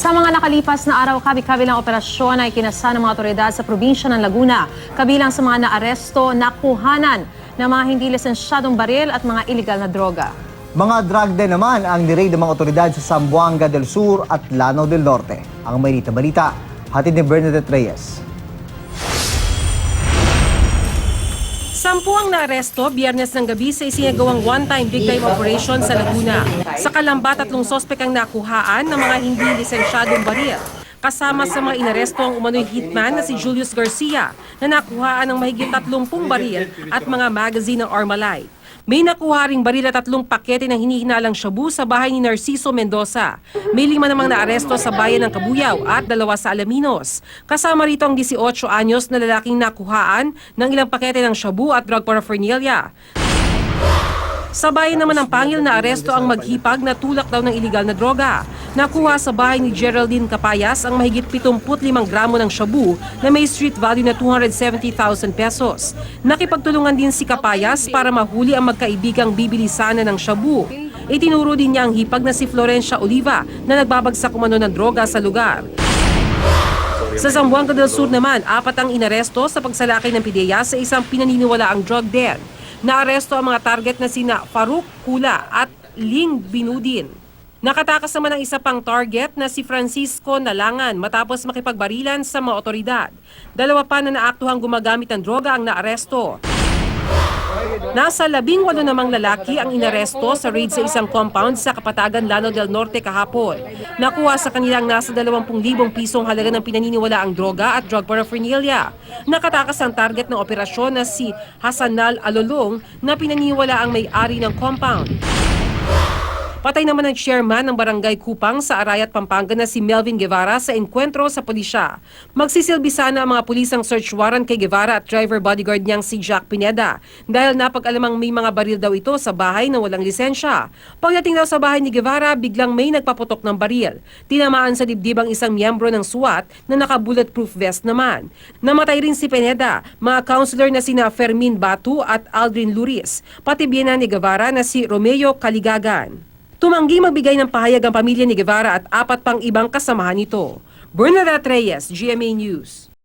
Sa mga nakalipas na araw, kabi-kabilang operasyon ay kinasa ng mga otoridad sa probinsya ng Laguna. Kabilang sa mga naaresto, nakuhanan ng mga hindi lisensyadong baril at mga iligal na droga. Mga drug din naman ang nireid ng mga otoridad sa Zamboanga del Sur at Lanao del Norte. Ang mainit na balita, hatid ni Bernadette Reyes. 10 ang naaresto Biyernes ng gabi sa isinagawang one-time big-time operation sa Laguna. Sa Kalamba, 3 sospek ang nakuhaan ng mga hindi lisensyadong baril. Kasama sa mga inaresto ang umano'y hitman na si Julius Garcia na nakuhaan ng mahigit 30 baril at mga magazine ng Armalite. May nakuha ring baril at 3 pakete ng hinihinalang shabu sa bahay ni Narciso Mendoza. May 5 namang naaresto sa bayan ng Cabuyao at 2 sa Alaminos. Kasama rito ang 18 anyos na lalaking nakuhaan ng ilang pakete ng shabu at drug paraphernalia. Sa bayan naman ng Pangil na aresto ang maghipag na tulak daw ng iligal na droga. Nakuha sa bahay ni Geraldine Capayas ang mahigit 75 gramo ng shabu na may street value na 270,000 pesos. Nakipagtulungan din si Capayas para mahuli ang magkaibigang bibili sana ng shabu. Itinuro din niya ang hipag na si Florencia Oliva na nagbabagsak umano ng droga sa lugar. Sa Zamboanga del Sur naman, 4 ang inaresto sa pagsalakay ng PIDEA sa isang pinaniniwalaang drug den. Naaresto ang mga target na sina Farouk Kula at Ling Binudin. Nakatakas naman ang isa pang target na si Francisco Nalangan matapos makipagbarilan sa mga otoridad. 2 pa na naaktuhang gumagamit ng droga ang naaresto. Nasa 18 namang lalaki ang inaresto sa raid sa isang compound sa Kapatagan, Lanao del Norte kahapon. Nakuha sa kanilang nasa 20,000 pisong halaga ng pinaniniwalaang droga at drug paraphernalia. Nakatakas ang target ng operasyon na si Hasanal Alolong na pinaniniwalaang may-ari ng compound. Patay naman ang chairman ng Barangay Kupang sa Arayat, Pampanga na si Melvin Guevara sa enkwentro sa pulisya. Magsisilbi sana ang mga pulis ang search warrant kay Guevara at driver bodyguard niyang si Jack Pineda dahil napag-alamang may mga baril daw ito sa bahay na walang lisensya. Pagdating daw sa bahay ni Guevara, biglang may nagpaputok ng baril. Tinamaan sa dibdib ang isang miyembro ng SWAT na naka-bulletproof vest naman. Namatay rin si Pineda, mga counselor na sina Fermin Batu at Aldrin Luris, pati biyenan ni Guevara na si Romeo Caligagan. Tumanggi magbigay ng pahayag ang pamilya ni Guevara at 4 pang ibang kasamahan nito. Bernadette Reyes, GMA News.